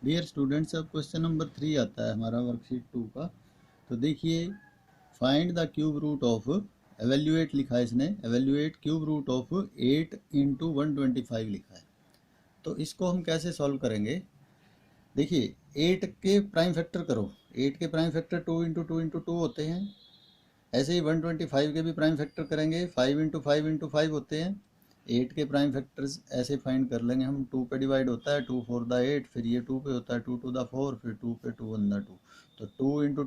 Dear students, अब question number 3 आता है हमारा वर्कशीट 2 का। तो देखिए, find the cube root of, evaluate लिखा है इसने, evaluate cube root of 8 into 125 लिखा है। तो इसको हम कैसे सॉल्व करेंगे? देखिए, 8 के प्राइम फैक्टर करो। 8 के प्राइम फैक्टर 2 इंटू 2 होते हैं। ऐसे ही 125 के भी प्राइम फैक्टर करेंगे, 5 इंटू 5 होते हैं। 8 के प्राइम फैक्टर्स ऐसे फाइंड कर लेंगे हम। 2 पे डिवाइड होता है, 2 4 द 8, फिर ये 2 पे होता है, 2 2 द 4, फिर 2 पे 2 1 द 2। तो 2 इंटू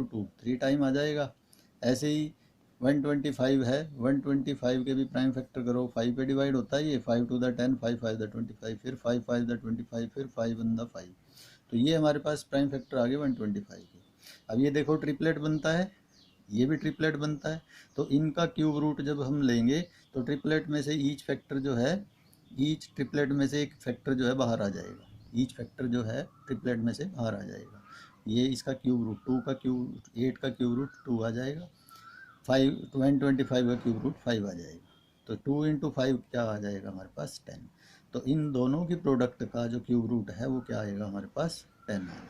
2 3 टाइम आ जाएगा। ऐसे ही 125 है, 125 के भी प्राइम फैक्टर करो। 5 पे डिवाइड होता है ये, 5 2 द 10, 5 5 द 25, फिर 5 5 द 25, फिर 5 1 द 5। तो ये हमारे पास प्राइम फैक्टर आ गए 125 के। अब ये देखो, ट्रिपलेट बनता है, ये भी ट्रिपलेट बनता है। तो इनका क्यूब रूट जब हम लेंगे तो ट्रिपलेट में से ईच फैक्टर जो है, ईच ट्रिपलेट में से एक फैक्टर जो है बाहर आ जाएगा। ईच फैक्टर जो है ट्रिपलेट में से बाहर आ जाएगा। ये इसका क्यूब रूट 2 का क्यूब, 8 का क्यूब रूट 2 आ जाएगा। 125 का क्यूब रूट 5 आ जाएगा। तो 2 इंटू 5 क्या आ जाएगा हमारे पास? 10। तो इन दोनों की प्रोडक्ट का जो क्यूब रूट है वो क्या आएगा हमारे पास? 10 आ जाएगा।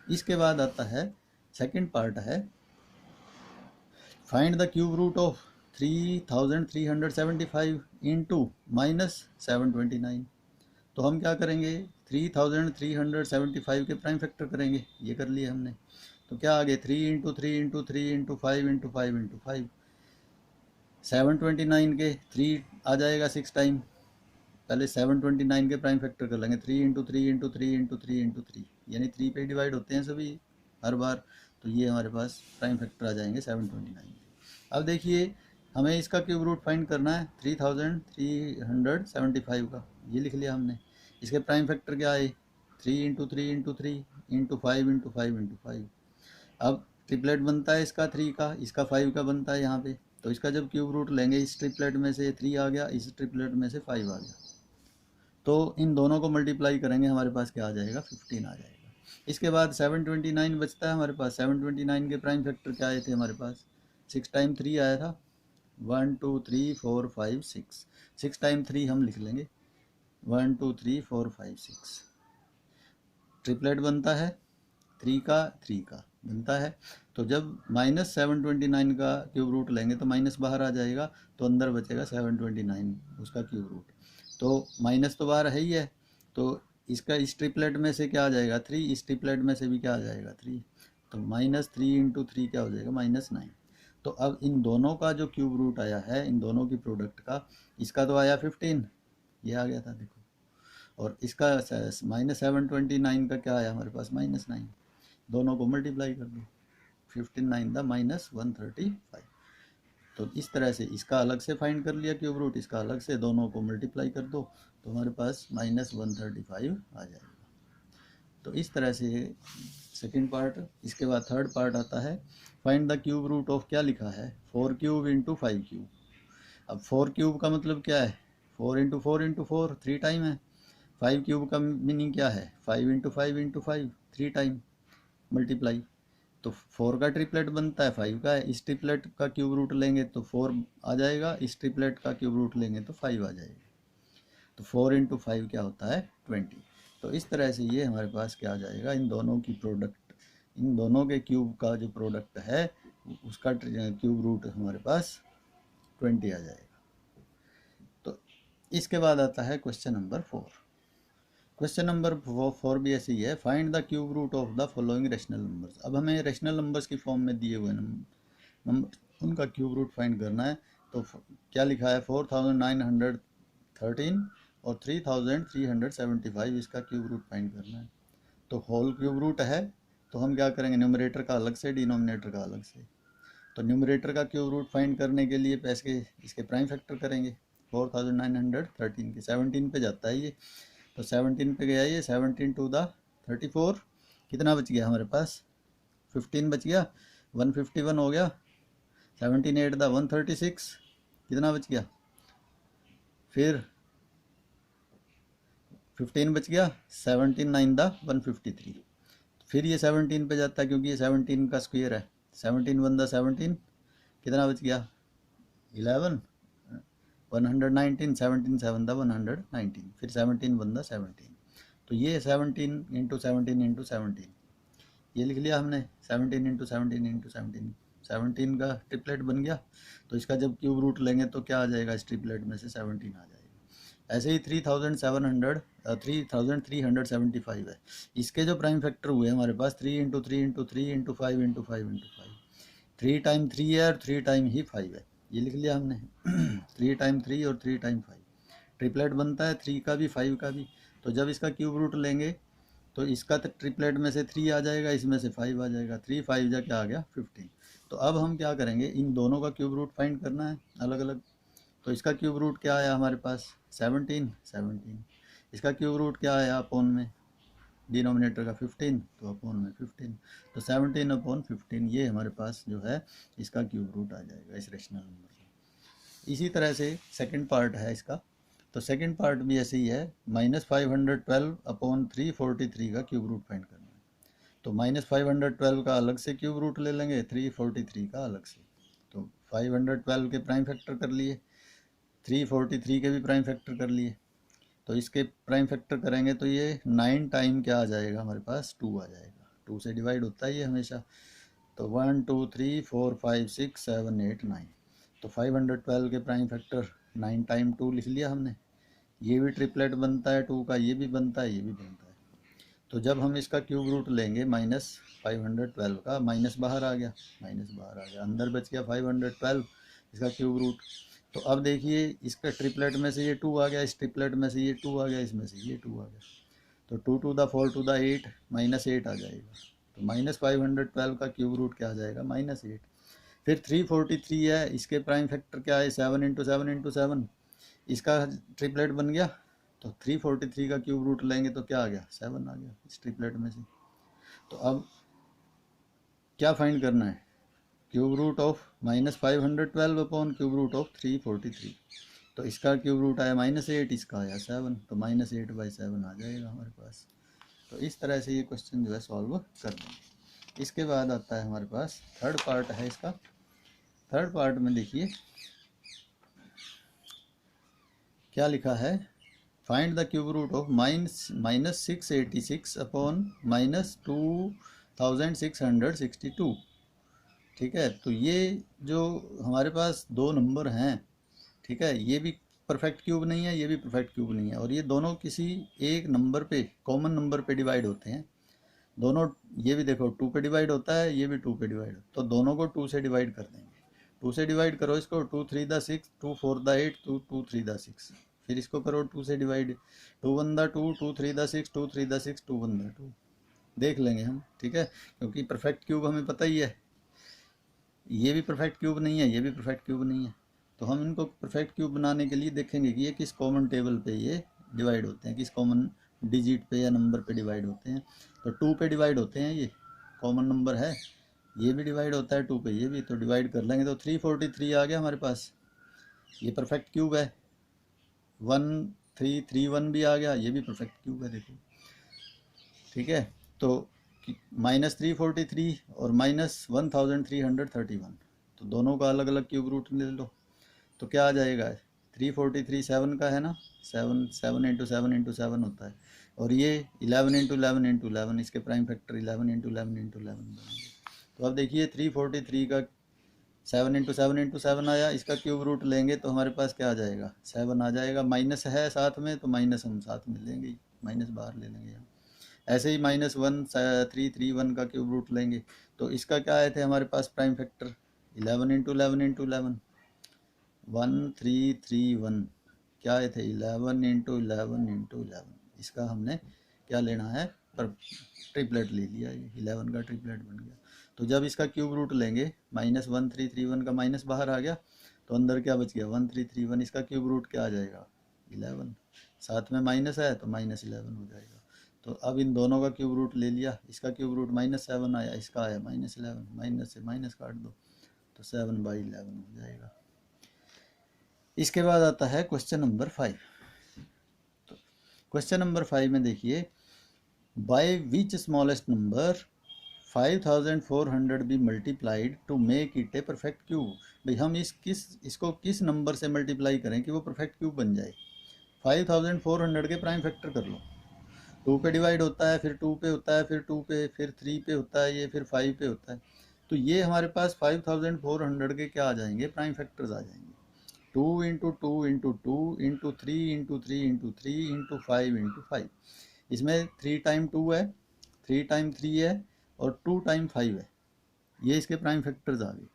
इसके बाद आता है सेकेंड पार्ट है, find the cube root of 3375 into -729। तो हम क्या करेंगे? 3375 के प्राइम फैक्टर करेंगे। ये कर लिए हमने। तो क्या आ गए? 3 इंटू 3 इंटू 3 इंटू 5 इंटू 5। 729 के 3 आ जाएगा 6 टाइम। पहले 729 के प्राइम फैक्टर कर लेंगे। 3 इंटू 3 इंटू 3 इंटू 3 यानी 3 पे डिवाइड होते हैं सभी हर बार। तो ये हमारे पास प्राइम फैक्टर आ जाएंगे 729। अब देखिए, हमें इसका क्यूब रूट फाइंड करना है 3375 का। ये लिख लिया हमने। इसके प्राइम फैक्टर क्या है? 3 into 3 into 3 into 5 into 5 into 5। अब ट्रिपलेट बनता है इसका 3 का, इसका 5 का बनता है यहाँ पे। तो इसका जब क्यूब रूट लेंगे, इस ट्रिपलेट में से 3 आ गया, इस ट्रिपलेट में से 5 आ गया। तो इन दोनों को मल्टीप्लाई करेंगे, हमारे पास क्या आ जाएगा? 15 आ जाएगा। इसके बाद 729 बचता है हमारे पास। 729 के प्राइम फैक्टर क्या आए थे हमारे पास? 6 टाइम 3 आया था। 1 2 3 4 5 6। 6 टाइम 3 हम लिख लेंगे, 1 2 3 4 5 6। ट्रिपलेट बनता है 3 का बनता है। तो जब -729 का क्यूब रूट लेंगे तो माइनस बाहर आ जाएगा, तो अंदर बचेगा 729 उसका क्यूब रूट। तो माइनस तो बाहर है ही है। तो इसका इस ट्रिपलेट में से क्या आ जाएगा? 3। इस ट्रिपलेट में से भी क्या आ जाएगा? 3। तो -3 इंटू 3 क्या हो जाएगा? -9। तो अब इन दोनों का जो क्यूब रूट आया है, इन दोनों की प्रोडक्ट का, इसका तो आया 15, ये आ गया था देखो। और इसका -729 का क्या आया हमारे पास? -9। दोनों को मल्टीप्लाई कर दो, 15 9 द -135। तो इस तरह से इसका अलग से फाइंड कर लिया क्यूब रूट, इसका अलग से, दोनों को मल्टीप्लाई कर दो तो हमारे पास -135 आ जाएगा। तो इस तरह से सेकंड पार्ट। इसके बाद थर्ड पार्ट आता है, find the cube root of, क्या लिखा है? 4 क्यूब इंटू 5 क्यूब। अब 4 क्यूब का मतलब क्या है? 4 इंटू 4 3 टाइम है। 5 क्यूब का मीनिंग क्या है? 5 इंटू 5 इंटू 5 3 टाइम मल्टीप्लाई। तो 4 का ट्रिपलेट बनता है 5 का है। इस ट्रिपलेट का क्यूब रूट लेंगे तो 4 आ जाएगा, इस ट्रिपलेट का क्यूब रूट लेंगे तो 5 आ जाएगा। तो 4 इंटू 5 क्या होता है? 20। तो इस तरह से ये हमारे पास क्या आ जाएगा? इन दोनों की प्रोडक्ट, इन दोनों के क्यूब का जो प्रोडक्ट है उसका क्यूब रूट हमारे पास 20 आ जाएगा। तो इसके बाद आता है क्वेश्चन नंबर 4। क्वेश्चन नंबर 4 भी ऐसे ही है, find the cube root of the following rational numbers. अब हमें रेशनल नंबर्स की फॉर्म में दिए हुए नंबर, उनका क्यूब रूट फाइंड करना है। तो क्या लिखा है? 4913 और 3375 इसका क्यूब रूट फाइंड करना है। तो होल क्यूब रूट है, तो हम क्या करेंगे? न्यूमरेटर का अलग से, डिनोमिनेटर का अलग से। तो न्यूमरेटर का क्यूब रूट फाइंड करने के लिए पैसे इसके प्राइम फैक्टर करेंगे। 4913 के 17 पे जाता है ये, तो 17 पे गया ये, 17 2 द 34, कितना बच गया हमारे पास? 15 बच गया, 151 हो गया। 17 8 द 136, कितना बच गया? फिर 15 बच गया, 17 9 द 153। फिर ये 17 पे जाता है क्योंकि ये 17 का स्क्वायर है। 17 1 द 17, कितना बच गया? 11, 119, 17 7 द 119, फिर 17 1 द 17। तो तो ये 17 इंटू 17 इंटू 17, ये लिख लिया हमने, 17 इंटू 17 इंटू 17, 17 का ट्रिपलेट बन गया। तो इसका जब क्यूब रूट लेंगे तो क्या आ जाएगा, इस ट्रिपलेट में से 17 आ जाएगा। ऐसे ही 3375 है, इसके जो प्राइम फैक्टर हुए हमारे पास 3 into 3 into 3 into 5 into 5 into 5, 3 time 3 है और 3 टाइम ही 5 है, ये लिख लिया हमने। 3 टाइम 3 और 3 टाइम 5 ट्रिपलेट बनता है, 3 का भी 5 का भी। तो जब इसका क्यूब रूट लेंगे तो इसका ट्रिपलेट में से 3 आ जाएगा, इसमें से 5 आ जाएगा, 3 5 जा क्या आ गया 15। तो अब हम क्या करेंगे, इन दोनों का क्यूब रूट फाइंड करना है अलग अलग। तो इसका क्यूब रूट क्या आया हमारे पास 17, इसका क्यूब रूट क्या आया अपोन में, डिनोमिनेटर का 15 तो अपोन में 15, तो 17 अपॉन 15 ये हमारे पास जो है इसका क्यूब रूट आ जाएगा इस रेशनल नंबर का। इसी तरह से सेकंड पार्ट है इसका, तो सेकंड पार्ट भी ऐसे ही है, -512 अपॉन 343 का क्यूब रूट फाइंड करना है। तो -512 का अलग से क्यूब रूट ले लेंगे, 343 का अलग से। तो 512 के प्राइम फैक्टर कर लिए, 343 के भी प्राइम फैक्टर कर लिए। तो इसके प्राइम फैक्टर करेंगे तो ये 9 टाइम क्या आ जाएगा हमारे पास 2 आ जाएगा, 2 से डिवाइड होता है ये हमेशा। तो 1 2 3 4 5 6 7 8 9, तो 512 के प्राइम फैक्टर 9 टाइम 2 लिख लिया हमने। ये भी ट्रिपलेट बनता है 2 का, ये भी बनता है, ये भी बनता है। तो जब हम इसका क्यूब रूट लेंगे -512 का, माइनस बाहर आ गया, माइनस बाहर आ गया, अंदर बच गया 512 इसका क्यूब रूट। तो अब देखिए इसका ट्रिपलेट में से ये 2 आ गया, इस ट्रिपलेट में से ये 2 आ गया, इसमें से ये 2 आ गया, तो 2 टू द 4 टू द 8 -8 आ जाएगा। तो -512 का क्यूब रूट क्या आ जाएगा -8। फिर 343 है, इसके प्राइम फैक्टर क्या है 7 इंटू 7 इंटू 7, इसका ट्रिपलेट बन गया। तो 343 का क्यूब रूट लेंगे तो क्या आ गया 7 आ गया इस ट्रिपलेट में से। तो अब क्या फाइंड करना है, cube root of -512 upon cube root of 343। तो इसका क्यूब रूट आया -8, इसका आया 7, तो -8/7 आ जाएगा हमारे पास। तो इस तरह से ये क्वेश्चन जो है सॉल्व कर देंगे। इसके बाद आता है हमारे पास थर्ड पार्ट है इसका। थर्ड पार्ट में देखिए क्या लिखा है, find the cube root of -686 upon -2662। ठीक है, तो ये जो हमारे पास दो नंबर हैं, ठीक है, ये भी परफेक्ट क्यूब नहीं है, ये भी परफेक्ट क्यूब नहीं है, और ये दोनों किसी एक नंबर पे, कॉमन नंबर पे डिवाइड होते हैं दोनों। ये भी देखो 2 पे डिवाइड होता है, ये भी 2 पे डिवाइड, तो दोनों को 2 से डिवाइड कर देंगे। 2 से डिवाइड करो इसको, 2 3 द 6, 2 4 द 8, 2 3 द 6, फिर इसको करो 2 से divide, 2 1 the 2, 2 3 the 6, 2 3 the 6, 2 1 the 2, देख लेंगे हम, ठीक है, क्योंकि परफेक्ट क्यूब हमें पता ही है, ये भी परफेक्ट क्यूब नहीं है, ये भी परफेक्ट क्यूब नहीं है। तो हम इनको परफेक्ट क्यूब बनाने के लिए देखेंगे कि ये किस कॉमन टेबल पे ये डिवाइड होते हैं, किस कॉमन डिजिट पे या नंबर पे डिवाइड होते हैं। तो 2 पे डिवाइड होते हैं, ये कॉमन नंबर है, ये भी डिवाइड होता है 2 पे, ये भी, तो डिवाइड कर लेंगे तो 343 आ गया हमारे पास, ये परफेक्ट क्यूब है। 1331 भी आ गया, ये भी परफेक्ट क्यूब है, देखो, ठीक है। तो -343 और -1331, तो दोनों का अलग अलग क्यूब रूट ले लो, तो क्या आ जाएगा 343 7 का है ना, 7 7 इंटू 7 इंटू 7 होता है, और ये 11 इंटू 11 इंटू 11, इसके प्राइम फैक्टर 11 इंटू 11 इंटू 11 बनेंगे। तो अब देखिए 343 का 7 इंटू 7 इंटू 7 आया, इसका क्यूब रूट लेंगे तो हमारे पास क्या आ जाएगा 7 आ जाएगा, माइनस है साथ में तो माइनस हम साथ में लेंगे ही, माइनस बाहर ले लेंगे यहाँ। ऐसे ही -1331 का क्यूब रूट लेंगे तो इसका क्या आए थे हमारे पास प्राइम फैक्टर 11 इंटू 11 इंटू 11, 1331 क्या आए थे 11 इंटू 11 इंटू 11, इसका हमने क्या लेना है पर ट्रिपलेट ले लिया, ये 11 का ट्रिपलेट बन गया। तो जब इसका क्यूब रूट लेंगे -1331 का माइनस बाहर आ गया, तो अंदर क्या बच गया 1331, इसका क्यूब रूट क्या आ जाएगा 11, साथ में माइनस है तो -11 हो जाएगा। तो अब इन दोनों का क्यूब रूट ले लिया, इसका क्यूब रूट -7 आया, इसका आया -11, माइनस से माइनस काट दो तो 7/11 हो जाएगा। इसके बाद आता है क्वेश्चन नंबर 5। तो क्वेश्चन नंबर 5 में देखिए, by which smallest number 5400 be multiplied to make it a perfect cube. भाई हम इसको किस नंबर से मल्टीप्लाई करें कि वो परफेक्ट क्यूब बन जाए। 5400 के प्राइम फैक्टर कर लो, 2 पे डिवाइड होता है, फिर 2 पे होता है, फिर 2 पे, फिर 3 पे होता है ये, फिर 5 पे होता है। तो ये हमारे पास 5400 के क्या आ जाएंगे, प्राइम फैक्टर्स आ जाएंगे। 2 into 2 into 2 into 3 into 3 into 3 into 5 into 5। इसमें 3 टाइम 2 है, 3 टाइम 3 है, और 2 टाइम 5 है। ये इसके प्राइम फैक्टर्स आ गए।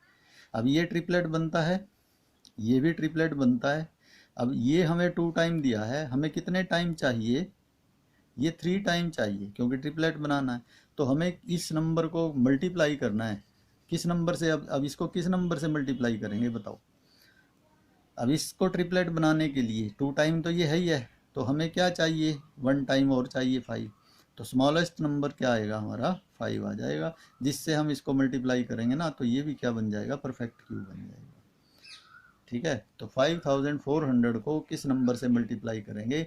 अब ये ट्रिपलेट बनता है, ये भी ट्रिपलेट बनता है। अब ये हमें 2 टाइम दिया है, हमें कितने टाइम चाहिए, ये 3 टाइम चाहिए क्योंकि ट्रिपलेट बनाना है। तो हमें इस नंबर को मल्टीप्लाई करना है। किस नंबर से, अब इसको किस नंबर से मल्टीप्लाई करेंगे बताओ। अब इसको ट्रिपलेट बनाने के लिए 2 टाइम तो ये है ही है, तो हमें क्या चाहिए, 1 टाइम और चाहिए 5। तो स्मॉलेस्ट नंबर क्या आएगा हमारा, 5 आ जाएगा, जिससे हम इसको मल्टीप्लाई करेंगे ना, तो ये भी क्या बन जाएगा, परफेक्ट क्यूब बन जाएगा। ठीक है, तो 5400 को किस नंबर से मल्टीप्लाई करेंगे,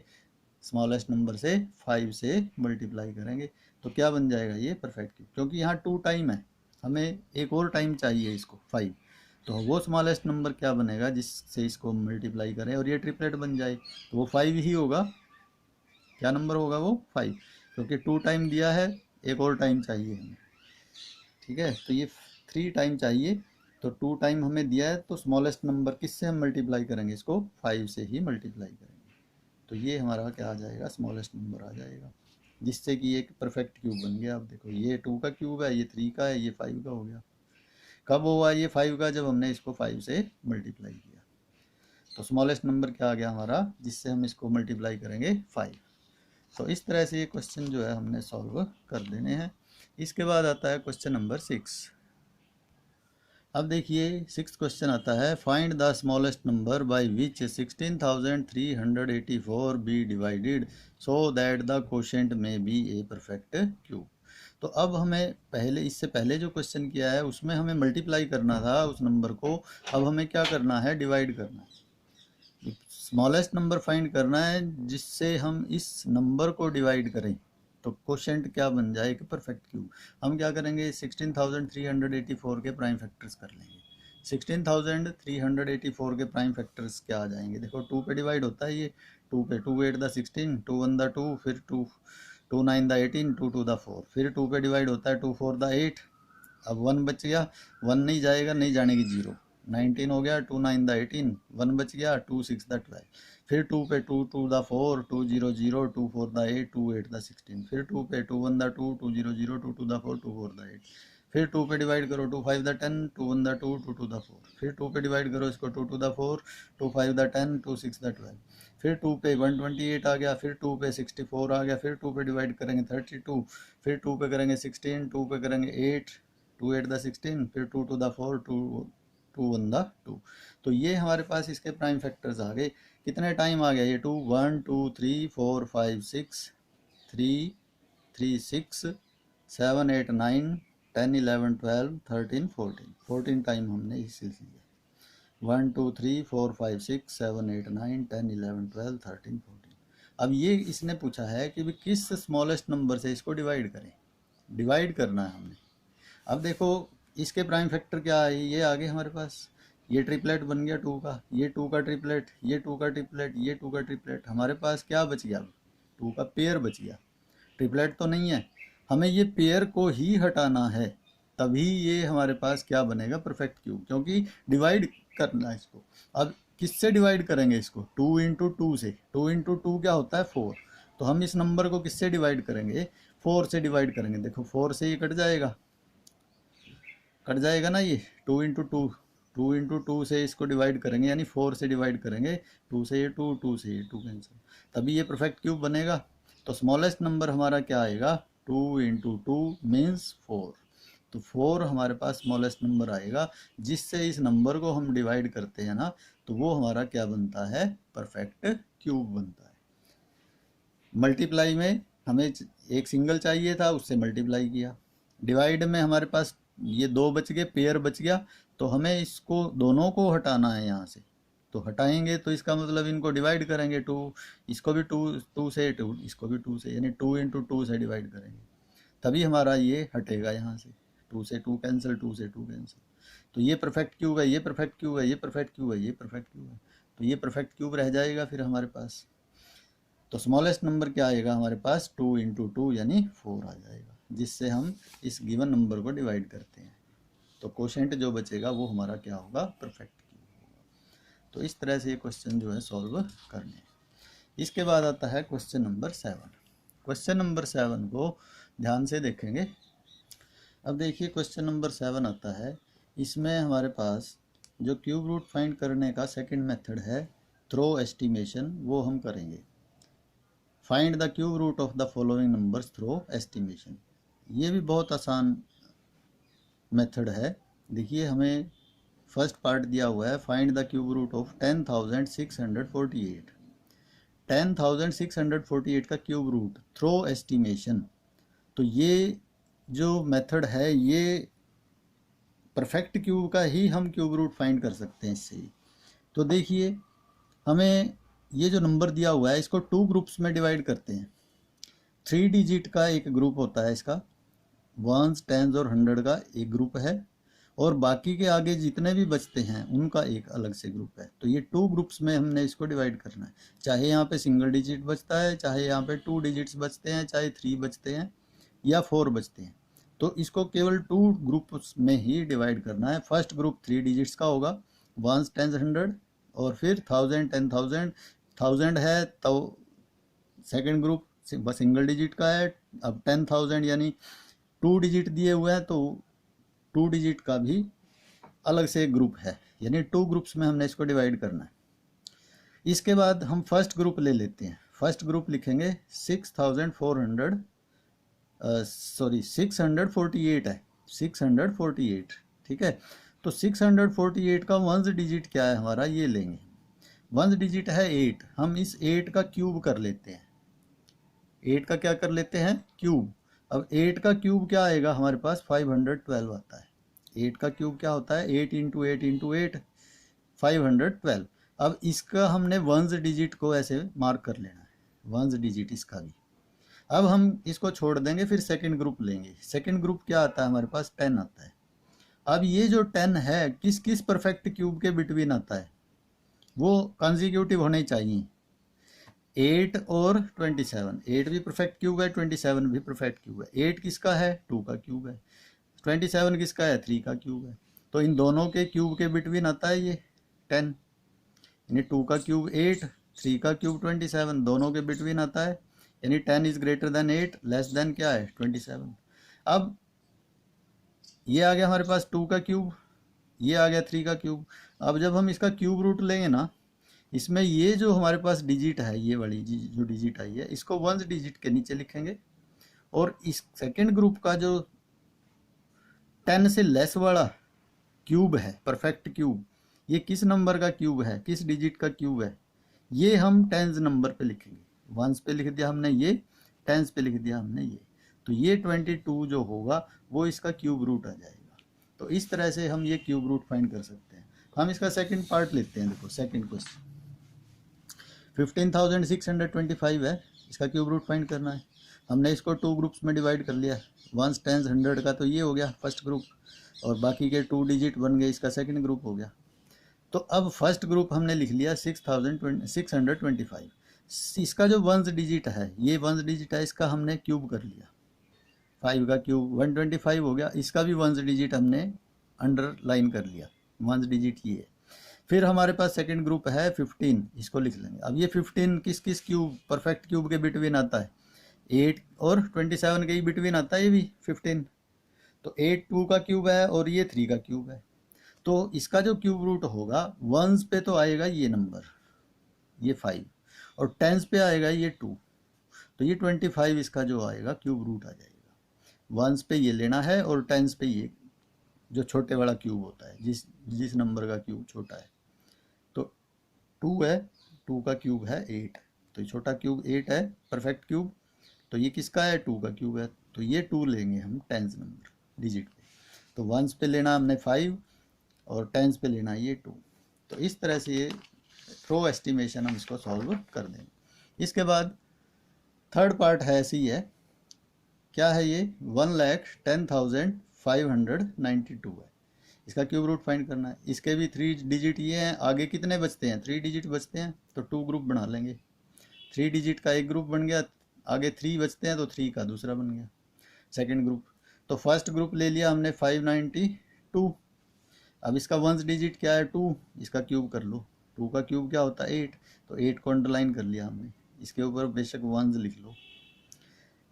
स्मॉलेस्ट नंबर से 5 से मल्टीप्लाई करेंगे, तो क्या बन जाएगा ये परफेक्ट क्यूब। क्योंकि यहाँ 2 टाइम है, हमें एक और टाइम चाहिए इसको 5, तो वो स्मॉलेस्ट नंबर क्या बनेगा जिससे इसको मल्टीप्लाई करें और ये ट्रिपलेट बन जाए, तो वो 5 ही होगा। क्या नंबर होगा वो, 5, क्योंकि 2 टाइम दिया है, एक और टाइम चाहिए हमें। ठीक है, तो ये 3 टाइम चाहिए, तो 2 टाइम हमें दिया है, तो स्मॉलेस्ट नंबर किससे हम मल्टीप्लाई करेंगे, इसको 5 से ही मल्टीप्लाई करेंगे। तो ये हमारा क्या आ जाएगा, स्मॉलेस्ट नंबर आ जाएगा, जिससे कि एक परफेक्ट क्यूब बन गया। आप देखो, ये 2 का क्यूब है, ये 3 का है, ये 5 का हो गया। कब हुआ ये 5 का, जब हमने इसको 5 से मल्टीप्लाई किया। तो स्मॉलेस्ट नंबर क्या आ गया हमारा, जिससे हम इसको मल्टीप्लाई करेंगे 5। तो इस तरह से ये क्वेश्चन जो है हमने सॉल्व कर देने हैं। इसके बाद आता है क्वेश्चन नंबर 6। अब देखिए 6th क्वेश्चन आता है, find the smallest number by which 16,384 be divided so that the quotient may be a perfect cube. तो अब हमें पहले, इससे पहले जो क्वेश्चन किया है उसमें हमें मल्टीप्लाई करना था उस नंबर को, अब हमें क्या करना है, डिवाइड करना है। स्मॉलेस्ट नंबर फाइंड करना है जिससे हम इस नंबर को डिवाइड करें, तो क्वोशेंट क्या बन जाए, कि परफेक्ट क्यूब। हम क्या करेंगे, 16,384 के प्राइम फैक्टर्स कर लेंगे। 16,384 के प्राइम फैक्टर्स क्या आ जाएंगे, देखो 2 पे डिवाइड होता है ये, 2 पे 2 8 द 16, 2 1 द 2, फिर 2 2 9 द 18, 2 2 द 4, फिर 2 पे डिवाइड होता है 2 4 द 8। अब 1 बच गया, 1 नहीं जाएगा, नहीं जाने की 0, 19 हो गया, 2 9 द 18, 1 बच गया, 2 6 द 12, फिर 2 पे 2 2 द 4, 2 0 0, 2 4 द 8, 2 8 द 16, फिर 2 पे 2 1 द 2, 2 0 0, 2 2 द 4, 2 4 द 8, फिर 2 पे डिवाइड करो, 2 5 द 10, 2 1 द 2, 2 2 द 4, फिर 2 पे डिवाइड करो इसको, 2 2 द 4, 2 5 द 10, 2 6 द 12, फिर 2 पे 128 आ गया, फिर 2 पे 64 आ गया, फिर 2 पे डिवाइड करेंगे 32, फिर 2 पे करेंगे 16, 2 पे करेंगे 8, 2 8 द 16, फिर 2 2 द 4, 2 2 1 द 2। तो ये हमारे पास इसके प्राइम फैक्टर्स आ गए। कितने टाइम आ गया ये, 2 1 2 3 4 5 6 3 3 6 7 8 9 10 11 12 13 14 14 टाइम हमने इसे लिया। 1 2 3 4 5 6 7 8 9 10 11 12 13 14। अब ये इसने पूछा है कि भी किस स्मॉलेस्ट नंबर से इसको डिवाइड करें, डिवाइड करना है हमने। अब देखो इसके प्राइम फैक्टर क्या है, ये आगे हमारे पास, ये ट्रिपलेट बन गया 2 का, ये 2 का ट्रिपलेट, ये 2 का ट्रिपलेट, ये 2 का ट्रिपलेट, हमारे पास क्या बच गया, 2 का पेयर बच गया। ट्रिपलेट तो नहीं है, हमें ये पेयर को ही हटाना है, तभी ये हमारे पास क्या बनेगा, परफेक्ट क्यूब, क्योंकि डिवाइड करना है इसको। अब किससे डिवाइड करेंगे इसको, 2 इंटू 2 से, 2 इंटू 2 क्या होता है 4, तो हम इस नंबर को किससे डिवाइड करेंगे, 4 से डिवाइड करेंगे। देखो 4 से ये कट जाएगा, कट जाएगा ना ये, 2 इंटू 2, 2 इंटू 2 से इसको डिवाइड करेंगे, यानी 4 से डिवाइड करेंगे, 2 से ये 2, 2 से ये 2 कैंसिल, तभी ये परफेक्ट क्यूब बनेगा। तो स्मॉलेस्ट नंबर हमारा क्या आएगा, 2 इंटू 2 मीन्स 4, तो 4 हमारे पास स्मॉलेस्ट नंबर आएगा, जिससे इस नंबर को हम डिवाइड करते हैं ना, तो वो हमारा क्या बनता है, परफेक्ट क्यूब बनता है। मल्टीप्लाई में हमें एक सिंगल चाहिए था, उससे मल्टीप्लाई किया। डिवाइड में हमारे पास ये 2 बच गए, पेयर बच गया, तो हमें इसको दोनों को हटाना है यहाँ से, तो हटाएंगे तो इसका मतलब इनको डिवाइड करेंगे 2, इसको भी 2 2 से 2, इसको भी 2 से, यानी 2 इंटू 2 से डिवाइड करेंगे, तभी हमारा ये हटेगा यहाँ से, 2 से 2 कैंसिल, 2 से 2 कैंसिल, तो ये परफेक्ट क्यूब है, ये परफेक्ट क्यूब है, ये परफेक्ट क्यूब है, ये परफेक्ट क्यूब है, तो ये परफेक्ट क्यूब रह जाएगा फिर हमारे पास। तो स्मॉलेस्ट नंबर क्या आएगा हमारे पास, 2 इंटू 2 यानी 4 आ जाएगा, जिससे हम इस गिवन नंबर को डिवाइड करते हैं। तो कोशेंट जो बचेगा वो हमारा क्या होगा, परफेक्ट क्यूब होगा। तो इस तरह से ये क्वेश्चन जो है सॉल्व करने हैं। इसके बाद आता है क्वेश्चन नंबर 7। क्वेश्चन नंबर 7 को ध्यान से देखेंगे। अब देखिए क्वेश्चन नंबर 7 आता है, इसमें हमारे पास जो क्यूब रूट फाइंड करने का सेकंड मेथड है थ्रो एस्टिमेशन, वो हम करेंगे। Find the cube root of the following numbers through estimation. ये भी बहुत आसान मेथड है। देखिए हमें फर्स्ट पार्ट दिया हुआ है, find the cube root of 10,648। 10,648 का क्यूब रूट थ्रो एस्टिमेशन। तो ये जो मेथड है ये परफेक्ट क्यूब का ही हम क्यूब रूट फाइंड कर सकते हैं इससे ही। तो देखिए हमें ये जो नंबर दिया हुआ है इसको 2 ग्रुप्स में डिवाइड करते हैं। 3 डिजिट का एक ग्रुप होता है इसका, वंस, टेंस और 100 का एक ग्रुप है, और बाकी के आगे जितने भी बचते हैं उनका एक अलग से ग्रुप है। तो ये 2 ग्रुप्स में हमने इसको डिवाइड करना है। चाहे यहाँ पे सिंगल डिजिट बचता है, चाहे यहाँ पे 2 डिजिट्स बचते हैं, चाहे 3 बचते हैं या 4 बचते हैं, तो इसको केवल 2 ग्रुप्स में ही डिवाइड करना है। फर्स्ट ग्रुप 3 डिजिट्स का होगा, वंस, टेंस, 100, और फिर 1000, 10,000, 1000 है तो सेकंड ग्रुप सिंगल डिजिट का है। अब 10,000 यानी 2 डिजिट दिए हुए हैं तो 2 डिजिट का भी अलग से एक ग्रुप है, यानी 2 ग्रुप्स में हमने इसको डिवाइड करना है। इसके बाद हम फर्स्ट ग्रुप ले लेते हैं। फर्स्ट ग्रुप लिखेंगे 648 है, 648, ठीक है। तो 648 का वंस डिजिट क्या है हमारा, ये लेंगे। वंस डिजिट है 8, हम इस 8 का क्यूब कर लेते हैं। 8 का क्या कर लेते हैं, क्यूब। अब 8 का क्यूब क्या आएगा हमारे पास, 512 आता है। 8 का क्यूब क्या होता है, 8 इंटू 8 इंटू 8, 512। अब इसका हमने वंस डिजिट को ऐसे मार्क कर लेना है, वंस डिजिट इसका भी। अब हम इसको छोड़ देंगे, फिर सेकंड ग्रुप लेंगे। सेकंड ग्रुप क्या आता है हमारे पास, 10 आता है। अब ये जो 10 है किस किस परफेक्ट क्यूब के बिटवीन आता है, वो कंसेक्यूटिव होने चाहिए। 8 और 27, 8 भी परफेक्ट क्यूब है, 27 भी परफेक्ट क्यूब है। 8 किसका है, 2 का क्यूब है। 27 किसका है, 3 का क्यूब है। तो इन दोनों के क्यूब के बिटवीन आता है ये 10, यानी 2 का क्यूब 8, 3 का क्यूब 27, दोनों के बिटवीन आता है, यानी 10 is greater than 8, less than क्या है, 27। अब ये आ गया हमारे पास 2 का क्यूब, ये आ गया 3 का क्यूब। अब जब हम इसका क्यूब रूट लेंगे ना, इसमें ये जो हमारे पास डिजिट है, ये वाली जो डिजिट आई है, इसको वंस डिजिट के नीचे लिखेंगे। और इस सेकंड ग्रुप का जो 10 से लेस वाला क्यूब है, परफेक्ट क्यूब, ये किस नंबर का क्यूब है, किस डिजिट का क्यूब है, ये हम टेंस नंबर पे लिखेंगे। वंस पे लिख दिया हमने ये, टेंस पे लिख दिया हमने ये। तो ये 22 जो होगा वो इसका क्यूब रूट आ जाएगा। तो इस तरह से हम ये क्यूब रूट फाइंड कर सकते हैं। हम इसका सेकंड पार्ट लेते हैं। देखो सेकंड क्वेश्चन 15,625 है, इसका क्यूब रूट फाइंड करना है। हमने इसको 2 ग्रुप्स में डिवाइड कर लिया, वंस, टेंस, 100 का तो ये हो गया फर्स्ट ग्रुप, और बाकी के 2 डिजिट बन गए, इसका सेकंड ग्रुप हो गया। तो अब फर्स्ट ग्रुप हमने लिख लिया 6,625। इसका जो वंस डिजिट है, ये वंस डिजिट है, इसका हमने क्यूब कर लिया। 5 का क्यूब 125 हो गया, इसका भी वंस डिजिट हमने अंडरलाइन कर लिया, वंस डिजिट ये है। फिर हमारे पास सेकंड ग्रुप है 15, इसको लिख लेंगे। अब ये 15 किस किस क्यूब, परफेक्ट क्यूब के बिटवीन आता है, 8 और 27 के ही बिटवीन आता है ये भी 15। तो 8 2 का क्यूब है और ये 3 का क्यूब है। तो इसका जो क्यूब रूट होगा, वंस पे तो आएगा ये नंबर, ये 5, और टेंस पे आएगा ये 2, तो ये 25 इसका जो आएगा क्यूब रूट आ जाएगा। वंस पे ये लेना है और टेंस पे ये जो छोटे वाला क्यूब होता है, जिस जिस नंबर का क्यूब छोटा है। तो 2 है, 2 का क्यूब है 8, तो ये छोटा क्यूब 8 है परफेक्ट क्यूब। तो ये किसका है, 2 का क्यूब है, तो ये 2 लेंगे हम टेंस नंबर डिजिट पे। तो वंस पे लेना हमने 5 और टेंस पे लेना ये 2। तो इस तरह से ये थ्रो एस्टिमेशन हम इसको सॉल्व कर देंगे। इसके बाद थर्ड पार्ट है ऐसी है, क्या है ये, 1,10,592 है। इसका क्यूब रूट फाइंड करना है। इसके भी 3 डिजिट ये हैं, आगे कितने बचते हैं, 3 डिजिट बचते हैं, तो 2 ग्रुप बना लेंगे। 3 डिजिट का एक ग्रुप बन गया, आगे 3 बचते हैं तो 3 का दूसरा बन गया सेकंड ग्रुप। तो फर्स्ट ग्रुप ले लिया हमने 592। अब इसका वंस डिजिट क्या है 2, इसका क्यूब कर लो। 2 का क्यूब क्या होता है 8, तो 8 को अंडरलाइन कर लिया हमने, इसके ऊपर बेशक वंस लिख लो।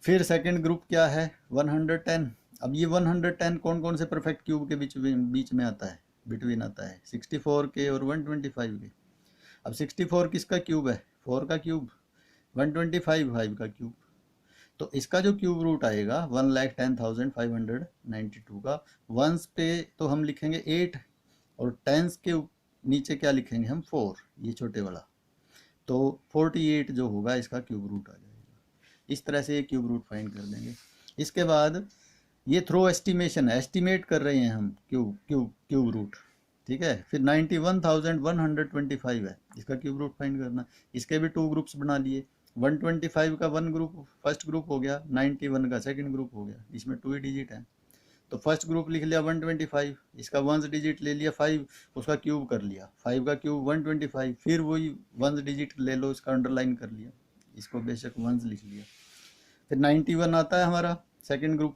फिर सेकंड ग्रुप क्या है 110। अब ये 110 कौन कौन से परफेक्ट क्यूब के बीच में आता है, बिटवीन आता है 64 के और 125 के। अब 64 किसका क्यूब है, 4 का क्यूब, 125 5 का क्यूब। तो इसका जो क्यूब रूट आएगा 1,10,592 का, वंस पे तो हम लिखेंगे 8 और टेंस के नीचे क्या लिखेंगे हम 4, ये छोटे वाला। तो 48 जो होगा इसका क्यूब रूट आ जाएगा। इस तरह से ये क्यूब रूट फाइंड कर देंगे। इसके बाद ये थ्रो एस्टिमेशन है, एस्टिमेट कर रहे हैं हम क्यूब रूट, ठीक है। फिर 91,125 है, इसका क्यूब रूट फाइंड करना। इसके भी 2 ग्रुप्स बना लिए, 125 का 1 ग्रुप फर्स्ट ग्रुप हो गया, 91 का सेकंड ग्रुप हो गया, इसमें 2 ही डिजिट है। तो फर्स्ट ग्रुप लिख लिया 125, इसका वंस डिजिट ले लिया 5, उसका क्यूब कर लिया, 5 का क्यूब 125, फिर वही वंस डिजिट ले लो, इसका अंडरलाइन कर लिया, इसको बेशक वंस लिख लिया। फिर 91 आता है हमारा सेकंड ग्रुप,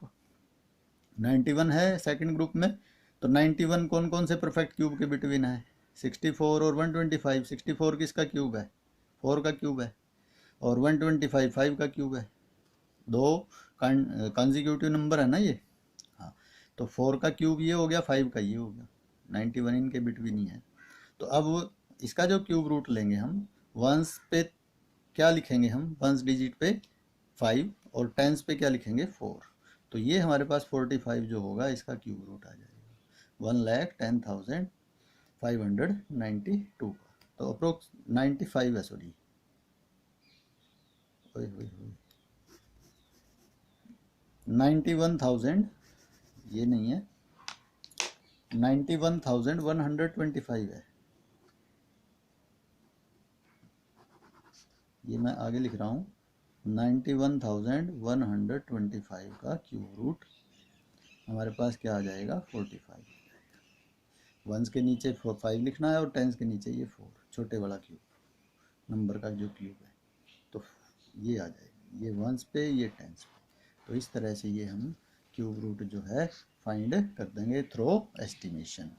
91 है सेकंड ग्रुप में। तो 91 कौन कौन से परफेक्ट क्यूब के बिटवीन है, 64 और 125। 64 किसका क्यूब है, 4 का क्यूब है, और 125 5 का क्यूब है। दो कंसेक्यूटिव नंबर है ना ये, हाँ। तो 4 का क्यूब ये हो गया, 5 का ये हो गया, 91 इनके बिटवीन ही है। तो अब इसका जो क्यूब रूट लेंगे हम, वंस पे क्या लिखेंगे हम, वंस डिजिट पे 5 और टेंस पे क्या लिखेंगे 4। तो ये हमारे पास 45 जो होगा इसका क्यूब रूट आ जाएगा 1,10,592 का। तो अप्रोक्स 95 है, सॉरी 91,000, ये नहीं है, 91,125 है, ये मैं आगे लिख रहा हूँ। 91,125 का क्यूब रूट हमारे पास क्या आ जाएगा 45। वंस के नीचे 5 लिखना है और टेंस के नीचे ये 4, छोटे वाला क्यूब नंबर का जो क्यूब है, तो ये आ जाएगा, ये वंस पे ये टेंस पे। तो इस तरह से ये हम क्यूब रूट जो है फाइंड कर देंगे थ्रो एस्टिमेशन।